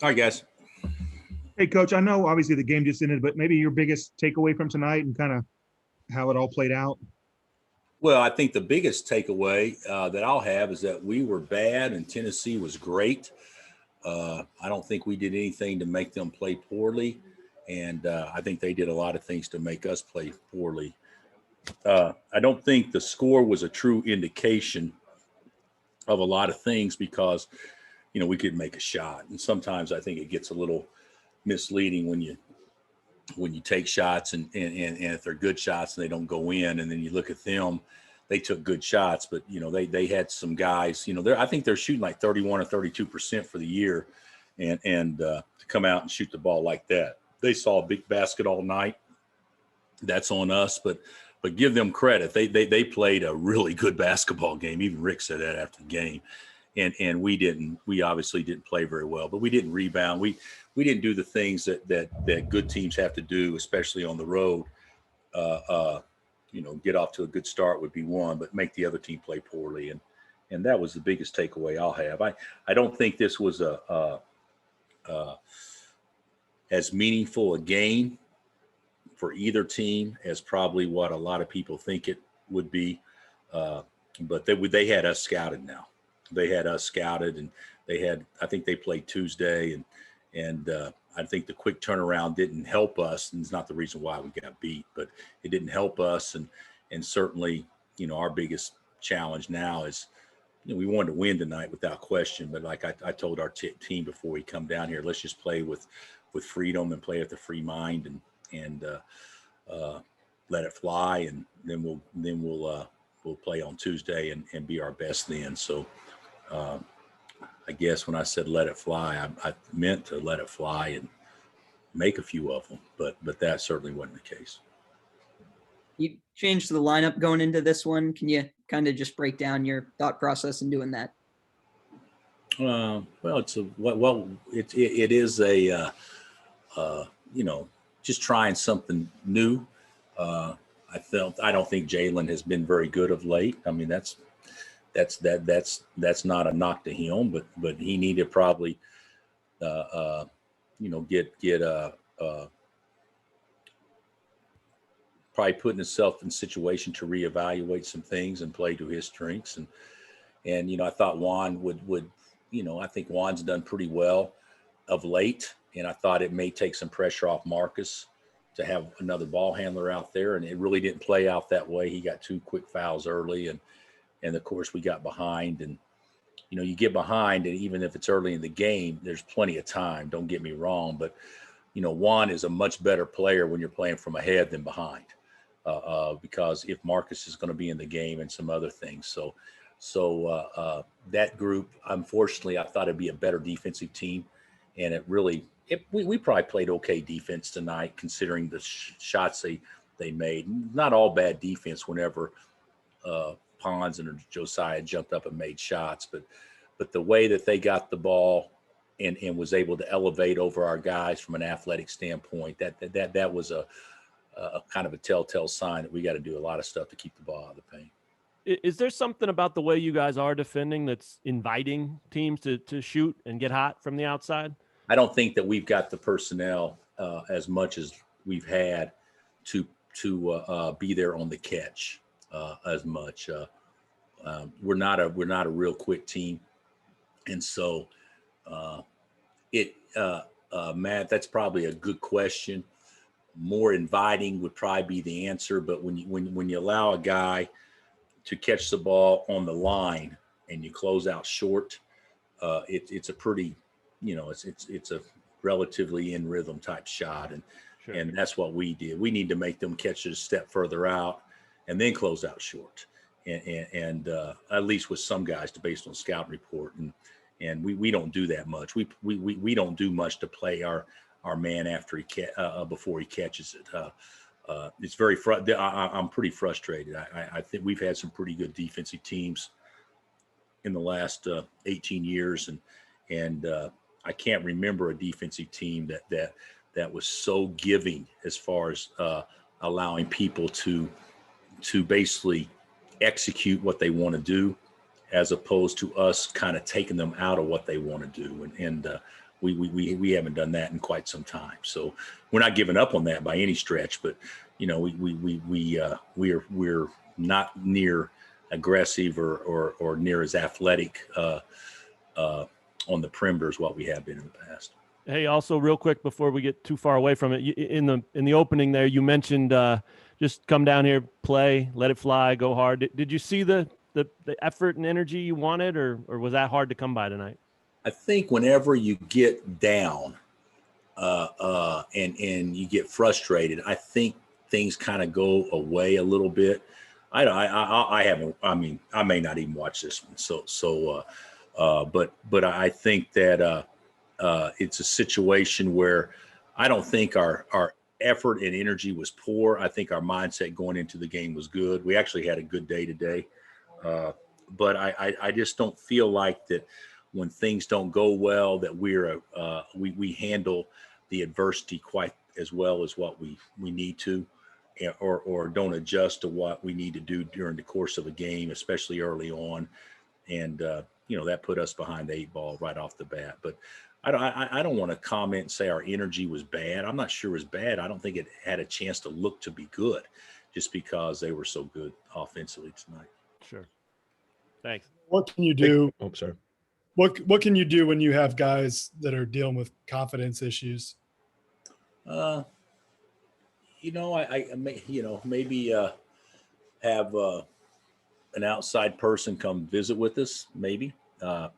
All right, guys. Hey, Coach, I know obviously the game just ended, but maybe your biggest takeaway from tonight and kind of how it all played out. Well, I think the biggest takeaway that I'll have is that we were bad and Tennessee was great. I don't think we did anything to make them play poorly, and I think they did a lot of things to make us play poorly. I don't think the score was a true indication of a lot of things because we could make a shot, and sometimes I think it gets a little misleading when you take shots and if they're good shots and they don't go in, and then you look at them, they took good shots, but they had some guys, I think they're shooting like 31 or 32% for the year, and to come out and shoot the ball like that, they saw a big basket all night. That's on us, but give them credit. They played a really good basketball game. Even Rick said that after the game, and we didn't. We obviously didn't play very well, but we didn't rebound. We didn't do the things that good teams have to do, especially on the road. Uh, uh, get off to a good start would be one, but make the other team play poorly, and that was the biggest takeaway I'll have. I don't think this was a as meaningful a game for either team as probably what a lot of people think it would be. Uh, but they had us scouted now. They had us scouted, and I think they played Tuesday, and I think the quick turnaround didn't help us, and it's not the reason why we got beat, but it didn't help us, and certainly our biggest challenge now is we wanted to win tonight without question, but like I told our team before we come down here, let's just play with freedom and play with the free mind and let it fly, and then we'll play on Tuesday and be our best then. So I guess when I said let it fly, I meant to let it fly and make a few of them, but that certainly wasn't the case. You changed the lineup going into this one. Can you kind of just break down your thought process in doing that? Well, it is a just trying something new. Uh, I don't think Jalen has been very good of late. I mean, that's not a knock to him, but he needed probably get probably putting himself in a situation to reevaluate some things and play to his strengths, and I thought Juan would I think Juan's done pretty well of late, and I thought it may take some pressure off Marcus to have another ball handler out there, and it really didn't play out that way. He got 2 quick fouls early, and of course we got behind, and you get behind, and even if it's early in the game, there's plenty of time. Don't get me wrong, but Juan is a much better player when you're playing from ahead than behind, because if Marcus is going to be in the game and some other things, so that group, unfortunately, I thought it'd be a better defensive team, and we probably played okay defense tonight considering the shots they made. Not all bad defense whenever Pons and Josiah jumped up and made shots, but the way that they got the ball and was able to elevate over our guys from an athletic standpoint, that was a kind of a telltale sign that we got to do a lot of stuff to keep the ball out of the paint. Is there something about the way you guys are defending that's inviting teams to shoot and get hot from the outside? I don't think that we've got the personnel as much as we've had to be there on the catch as much. We're not a real quick team, and so Matt, that's probably a good question. More inviting would probably be the answer, but when you allow a guy to catch the ball on the line and you close out short, it's a pretty, it's a relatively in rhythm type shot, and Sure. And that's what we did. We need to make them catch it a step further out and then close out short, and at least with some guys, based on scout report, and we don't do that much. We don't do much to play our man after before he catches it. It's very I'm pretty frustrated. I think we've had some pretty good defensive teams in the last 18 years, and I can't remember a defensive team that was so giving as far as allowing people to basically execute what they want to do as opposed to us kind of taking them out of what they want to do. And we haven't done that in quite some time. So we're not giving up on that by any stretch, but we're not near aggressive or near as athletic on the perimeter as what we have been in the past. Hey, also real quick before we get too far away from it, in the opening there, you mentioned just come down here, play, let it fly, go hard. Did you see the effort and energy you wanted, or was that hard to come by tonight? I think whenever you get down and you get frustrated, I think things kind of go away a little bit. I haven't. I mean, I may not even watch this one. But I think that it's a situation where I don't think our effort and energy was poor. I think our mindset going into the game was good. We actually had a good day today. But I just don't feel like that when things don't go well, that we handle the adversity quite as well as what we need to, or don't adjust to what we need to do during the course of a game, especially early on. And, that put us behind the 8 ball right off the bat. But I don't want to comment and say our energy was bad. I'm not sure it was bad. I don't think it had a chance to look to be good just because they were so good offensively tonight. Sure. Thanks. What can you do? Oh, sorry. What can you do when you have guys that are dealing with confidence issues? Maybe have an outside person come visit with us. Maybe I've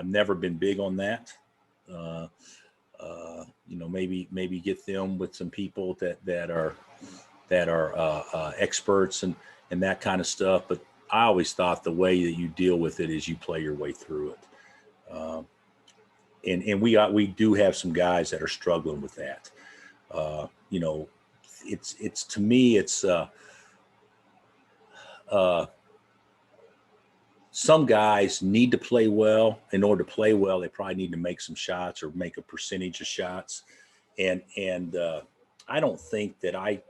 never been big on that. Maybe get them with some people that are experts and that kind of stuff. But I always thought the way that you deal with it is you play your way through it. And we do have some guys that are struggling with that. It's to me, it's some guys need to play well. In order to play well, they probably need to make some shots or make a percentage of shots. And I don't think that I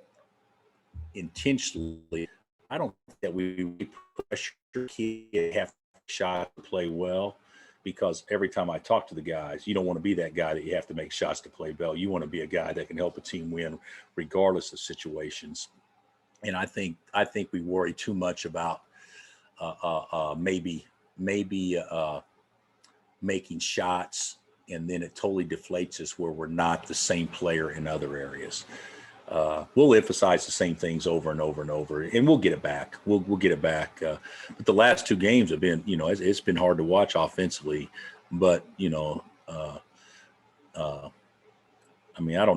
intentionally, I don't think that we pressure kids to have shots to play well, because every time I talk to the guys, you don't want to be that guy that you have to make shots to play well. You want to be a guy that can help a team win regardless of situations. And I think we worry too much about maybe making shots, and then it totally deflates us where we're not the same player in other areas. We'll emphasize the same things over and over and over, and we'll get it back. We'll get it back. But the last 2 games have been, it's been hard to watch offensively. But I don't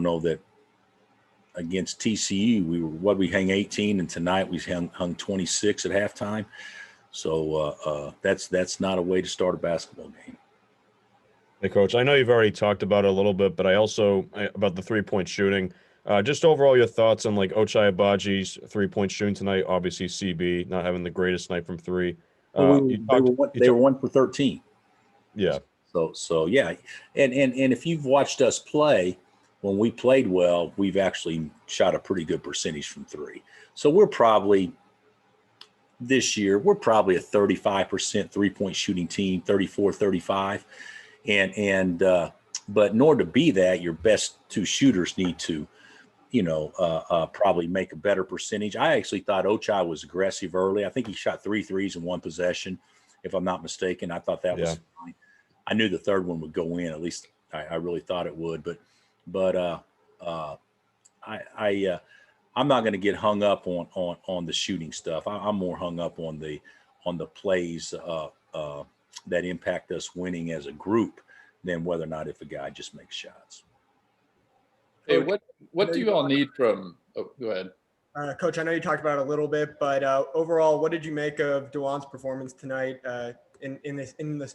know that against TCU we hung 18, and tonight we hung 26 at halftime. So that's not a way to start a basketball game. Hey, Coach, I know you've already talked about it a little bit, but about the 3-point shooting. Just overall your thoughts on like Ochai Agbaji's 3-point shooting tonight. Obviously, CB not having the greatest night from 3. They were 1 for 13. Yeah. So yeah, and if you've watched us play, when we played well, we've actually shot a pretty good percentage from 3. So this year we're probably a 35% 3-point shooting team, 34, 35, but in order to be that, your best 2 shooters need to probably make a better percentage. I actually thought Ochai was aggressive early. I think he shot 3 threes in 1 possession, if I'm not mistaken. I thought that was fine. I knew the third one would go in. At least I really thought it would. But I'm not going to get hung up on the shooting stuff. I'm more hung up on the plays that impact us winning as a group than whether or not if a guy just makes shots. Hey, what do you all need from? Oh, go ahead. Coach, I know you talked about it a little bit, but overall, what did you make of Dewan's performance tonight in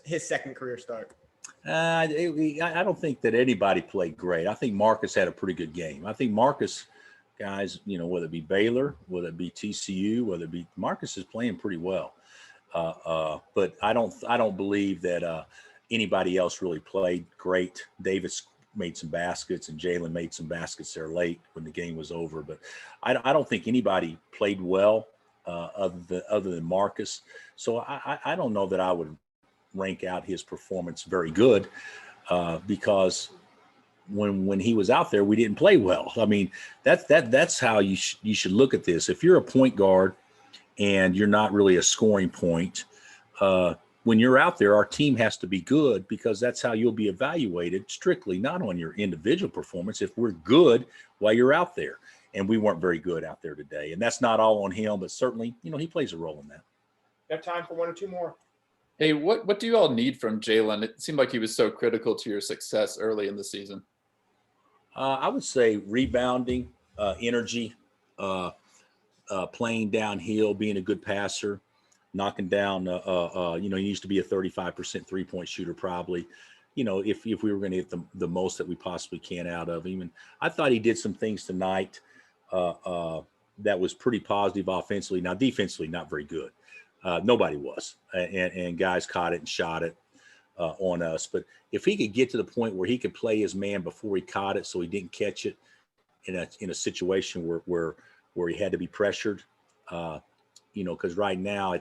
his second career start? I don't think that anybody played great. I think Marcus had a pretty good game. I think Marcus, guys, whether it be Baylor, whether it be TCU, Marcus is playing pretty well. But I don't believe that anybody else really played great. Davis made some baskets, and Jalen made some baskets there late when the game was over. But I don't think anybody played well. other than Marcus. So I don't know that I would rank out his performance very good because when he was out there, we didn't play well. I mean, that's how you should look at this. If you're a point guard and you're not really a scoring point, when you're out there, our team has to be good because that's how you'll be evaluated strictly, not on your individual performance. If we're good while you're out there, and we weren't very good out there today, and that's not all on him, but certainly, he plays a role in that. You have time for one or two more. Hey, what do you all need from Jalen? It seemed like he was so critical to your success early in the season. I would say rebounding, energy, playing downhill, being a good passer, knocking down. He needs to be a 35% three-point shooter probably. If we were going to get the most that we possibly can out of him. And I thought he did some things tonight that was pretty positive offensively. Now defensively, not very good. Nobody was, and guys caught it and shot it on us. But if he could get to the point where he could play his man before he caught it, so he didn't catch it in a situation where he had to be pressured, because right now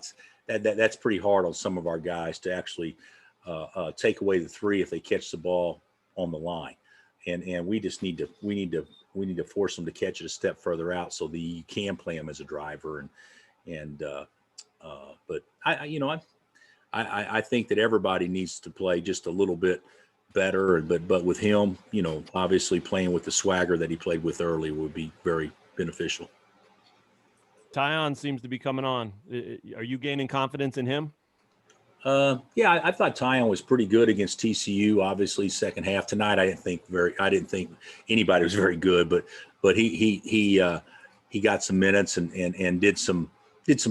that's pretty hard on some of our guys to actually take away the three if they catch the ball on the line, and we just need to force them to catch it a step further out so that you can play them as a driver but I think that everybody needs to play just a little bit better, but with him, obviously playing with the swagger that he played with early would be very beneficial. Tyon seems to be coming on. Are you gaining confidence in him? Yeah, I thought Tyon was pretty good against TCU. Obviously, second half tonight, I didn't think anybody was very good, but he got some minutes and did some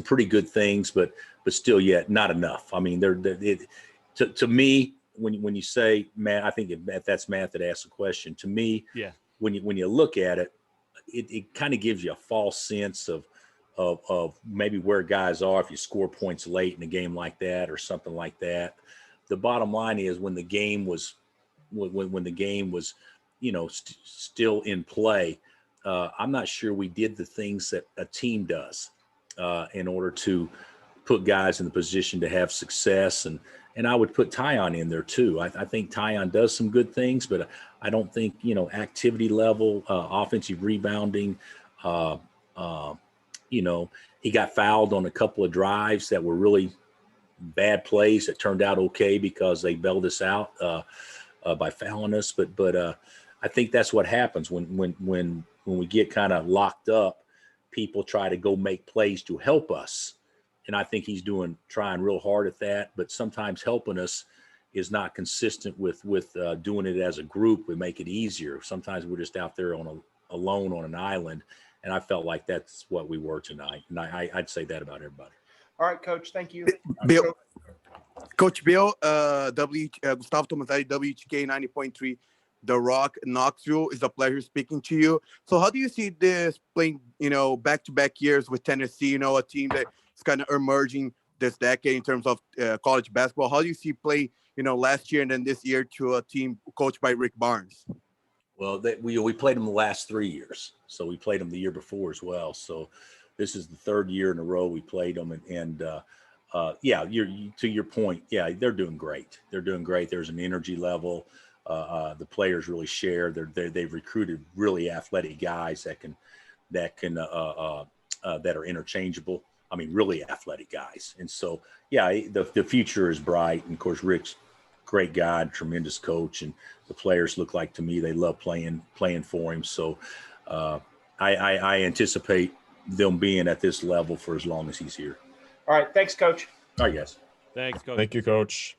pretty good things, but still yet not enough. I mean, to me, when you say Matt, I think that's Matt that asked the question. To me, yeah, when you look at it, it kind of gives you a false sense of maybe where guys are if you score points late in a game like that or something like that. The bottom line is when the game was still in play, I'm not sure we did the things that a team does in order to put guys in the position to have success. And I would put Tyon in there too. I think Tyon does some good things, but I don't think, activity level, offensive rebounding, he got fouled on a couple of drives that were really bad plays that turned out okay because they bailed us out by fouling us. But I think that's what happens when we get kind of locked up. People try to go make plays to help us, and I think he's trying real hard at that. But sometimes helping us is not consistent with doing it as a group. We make it easier. Sometimes we're just out there alone on an island. And I felt like that's what we were tonight. And I'd say that about everybody. All right, Coach. Thank you. Bill, Coach Bill, Gustavo Tomaselli, WTK 90.3, The Rock, Knoxville. It's a pleasure speaking to you. So how do you see this playing, back-to-back years with Tennessee, a team that is kind of emerging this decade in terms of college basketball? How do you see play, last year and then this year to a team coached by Rick Barnes? Well, we played them the last 3 years. So we played them the year before as well. So this is the third year in a row we played them. To your point, yeah, they're doing great. They're doing great. There's an energy level. The players really share. They've recruited really athletic guys that are interchangeable. I mean, really athletic guys. And so, yeah, the future is bright. And of course, Rick's great guy, tremendous coach, and the players look like to me they love playing for him. So I anticipate them being at this level for as long as he's here. All right. Thanks, Coach. All right, guys. Thanks, Coach. Thank you, Coach.